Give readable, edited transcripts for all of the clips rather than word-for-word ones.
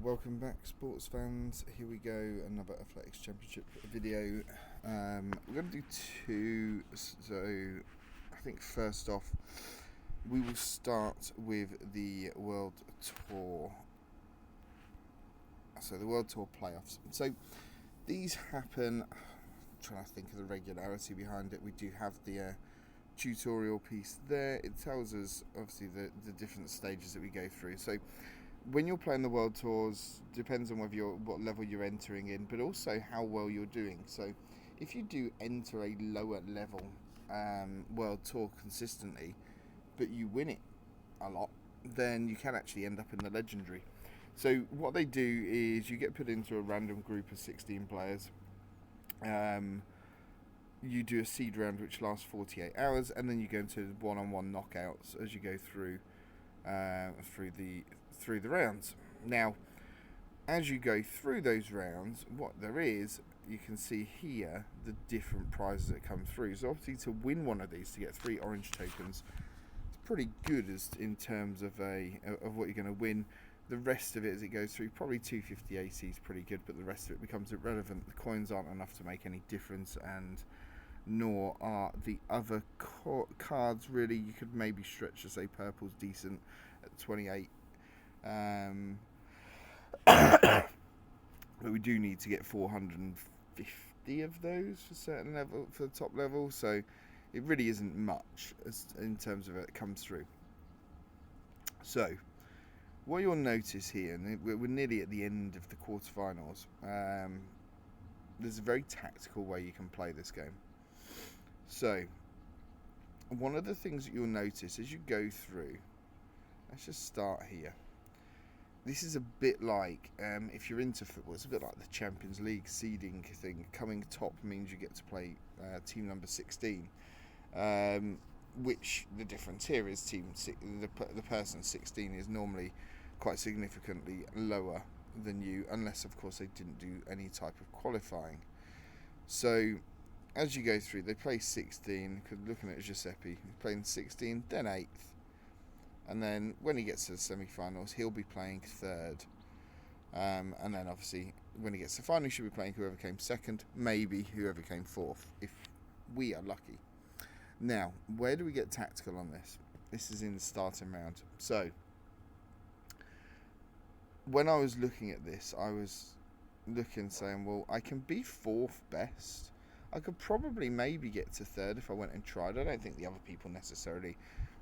Welcome back, sports fans. Here we go, another Athletics Championship video. We're going to do two. So, I think first off, we will start with the World Tour. So, the World Tour playoffs. So, these happen. I'm trying to think of the regularity behind it. We do have the tutorial piece there. It tells us, obviously, the different stages that we go through. So, when you're playing the World Tours, depends on what level you're entering in, but also how well you're doing. So, if you do enter a lower level World Tour consistently, but you win it a lot, then you can actually end up in the Legendary. So, what they do is you get put into a random group of 16 players. You do a seed round which lasts 48 hours, and then you go into one-on-one knockouts as you go through the rounds. Now, as you go through those rounds, what there is, you can see here the different prizes that come through. So obviously, to win one of these, to get 3 orange tokens, it's pretty good in terms of what you're going to win. The rest of it, as it goes through, probably 250 AC is pretty good, but the rest of it becomes irrelevant. The coins aren't enough to make any difference, and nor are the other cards really. You could maybe stretch to say purple's decent at 28. But we do need to get 450 of those for the top level, so it really isn't much in terms of it comes through. So what you'll notice here, and we're nearly at the end of the quarterfinals, there's a very tactical way you can play this game. So one of the things that you'll notice as you go through, let's just start here. This is a bit like, if you're into football, it's a bit like the Champions League seeding thing. Coming top means you get to play team number 16, which the difference here is the person 16 is normally quite significantly lower than you, unless of course they didn't do any type of qualifying. So as you go through, they play 16, because looking at Giuseppe, he's playing 16, then 8th. And then when he gets to the semi-finals, he'll be playing 3rd. And then obviously, when he gets to the final, he should be playing whoever came 2nd, maybe whoever came 4th, if we are lucky. Now, where do we get tactical on this? This is in the starting round. So, when I was looking at this, I was saying, well, I can be 4th best. I could probably maybe get to 3rd if I went and tried. I don't think the other people necessarily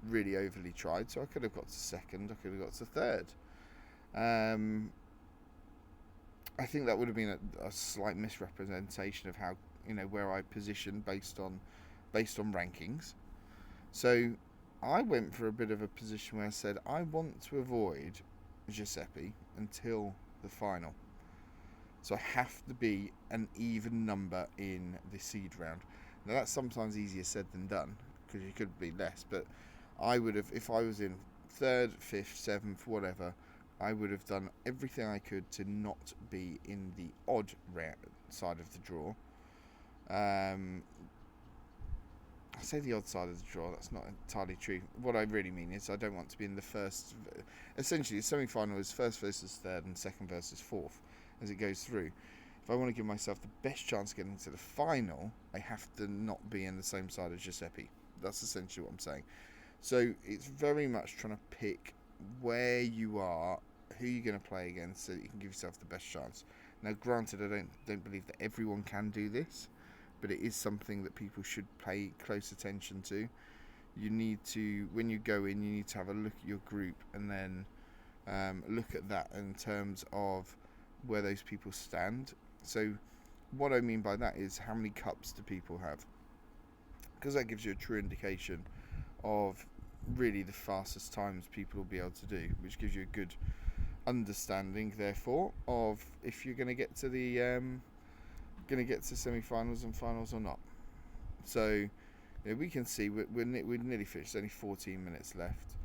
really overly tried, so I could have got to 2nd, I could have got to 3rd. I think that would have been a slight misrepresentation of how, where I positioned based on rankings. So I went for a bit of a position where I said I want to avoid Giuseppe until the final. So I have to be an even number in the seed round. Now that's sometimes easier said than done, because you could be less, but I would have, if I was in 3rd, 5th, 7th, whatever, I would have done everything I could to not be in the odd side of the draw. I say the odd side of the draw, that's not entirely true. What I really mean is I don't want to be in the first. Essentially, the semi-final is 1st versus 3rd and 2nd versus 4th as it goes through. If I want to give myself the best chance of getting to the final, I have to not be in the same side as Giuseppe. That's essentially what I'm saying. So it's very much trying to pick where you are, who you're going to play against, so that you can give yourself the best chance. Now, granted, I don't believe that everyone can do this, but it is something that people should pay close attention to. You need to, when you go in, you need to have a look at your group and then look at that in terms of where those people stand. So what I mean by that is, how many cups do people have? Because that gives you a true indication of really the fastest times people will be able to do, which gives you a good understanding, therefore, of if you're going to get to the semi-finals and finals or not. So we can see we're nearly finished. There's only 14 minutes left.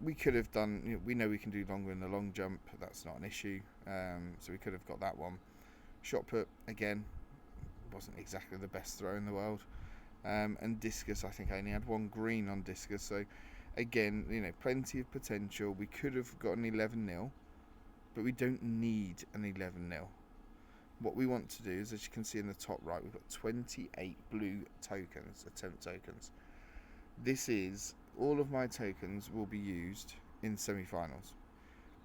We could have done. We know we can do longer in the long jump. That's not an issue. So we could have got that one. Shot put again wasn't exactly the best throw in the world. And discus, I think I only had 1 green on discus, so again, plenty of potential. We could have gotten 11-0, but we don't need an 11-0. What we want to do is, as you can see in the top right, we've got 28 blue tokens, attempt tokens. This is, all of my tokens will be used in semi-finals.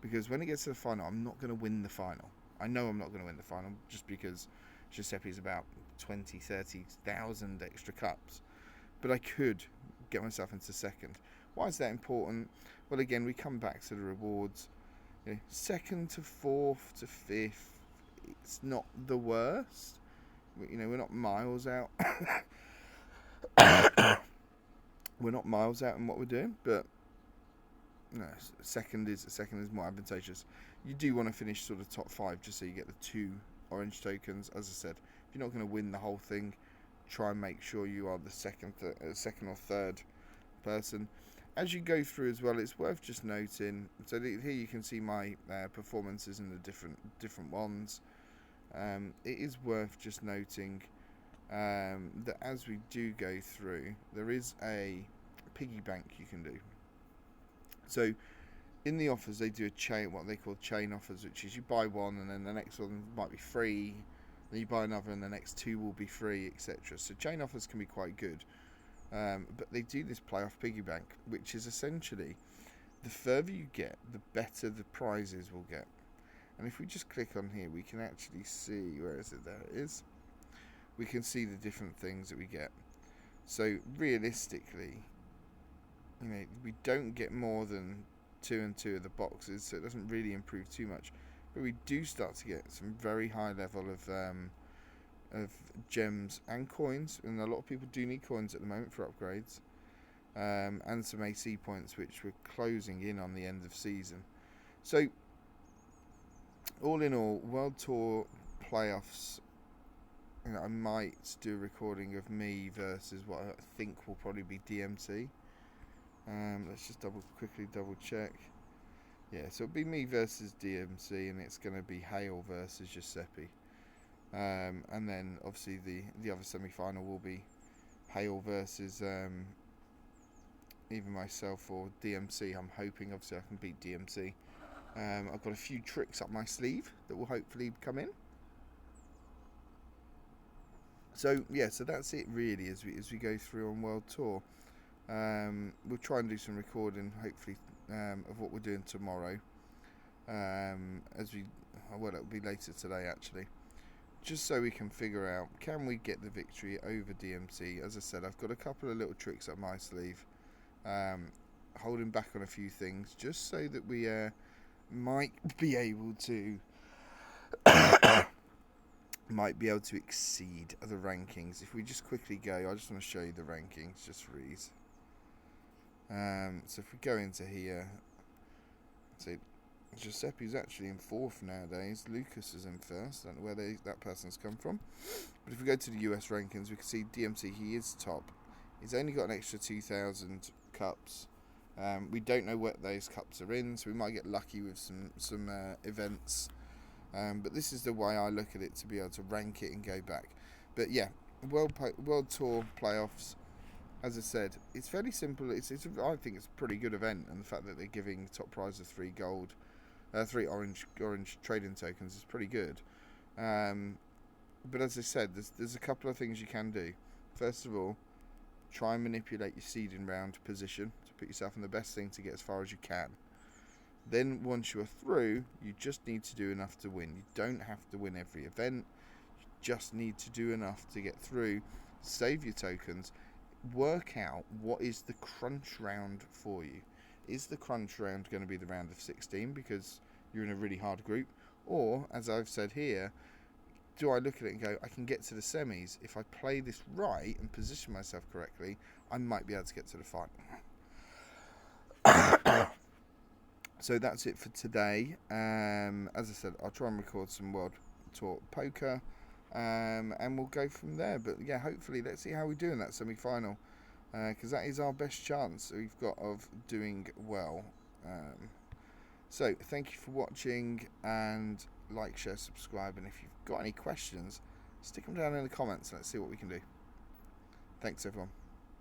Because when it gets to the final, I'm not going to win the final. I know I'm not going to win the final, just because Giuseppe's about 20, 30,000 extra cups. But I could get myself into second. Why is that important? Well, again, we come back to the rewards. Second to fourth to fifth, it's not the worst. We're not miles out. We're not miles out in what we're doing, but second is more advantageous. You do want to finish sort of top 5 just so you get the 2 orange tokens. As I said, if you're not going to win the whole thing, try and make sure you are the second or third person. As you go through as well, it's worth just noting. So here you can see my performances in the different ones. It is worth just noting that as we do go through, there is a piggy bank you can do. So in the offers, they do a chain, what they call chain offers, which is you buy one and then the next one might be free, then you buy another and the next 2 will be free, etc. So chain offers can be quite good. But they do this playoff piggy bank, which is essentially the further you get, the better the prizes will get. And if we just click on here, we can actually see, where is it? There it is. We can see the different things that we get. So realistically, we don't get more than 2 and 2 of the boxes, so it doesn't really improve too much. But we do start to get some very high level of gems and coins, and a lot of people do need coins at the moment for upgrades, and some AC points, which we're closing in on the end of season. So all in all, World Tour playoffs, I might do a recording of me versus what I think will probably be DMC. Let's just quickly double check. Yeah, so it'll be me versus DMC, and it's going to be Hale versus Giuseppe. And then obviously the other semi-final will be Hale versus either myself or DMC. I'm hoping obviously I can beat DMC. I've got a few tricks up my sleeve that will hopefully come in. So yeah, so that's it really as we go through on World Tour. We'll try and do some recording hopefully of what we're doing tomorrow. It'll be later today actually. Just so we can figure out, can we get the victory over DMC? As I said, I've got a couple of little tricks up my sleeve, holding back on a few things, just so that we might be able to exceed the rankings. If we just quickly go, I just want to show you the rankings, just for ease. So if we go into here, so Giuseppe's actually in 4th nowadays. Lucas is in 1st. I don't know where that person's come from. But if we go to the US rankings, we can see DMC, he is top. He's only got an extra 2,000 cups. We don't know what those cups are in, so we might get lucky with some events. But this is the way I look at it, to be able to rank it and go back. But yeah, World Tour playoffs, as I said, it's fairly simple. I think it's a pretty good event, and the fact that they're giving top prize of 3 orange trading tokens is pretty good. But as I said, there's a couple of things you can do. First of all, try and manipulate your seeding round position to put yourself in the best thing to get as far as you can. Then once you're through, you just need to do enough to win. You don't have to win every event. You just need to do enough to get through, save your tokens, work out what is the crunch round for you. Is the crunch round going to be the round of 16 because you're in a really hard group? Or, as I've said here, do I look at it and go, I can get to the semis. If I play this right and position myself correctly, I might be able to get to the final. So that's it for today. As I said, I'll try and record some World Tour poker, and we'll go from there. But yeah, hopefully, let's see how we do in that semi-final, because that is our best chance we've got of doing well. So thank you for watching, and like, share, subscribe, and if you've got any questions, stick them down in the comments and let's see what we can do. Thanks everyone.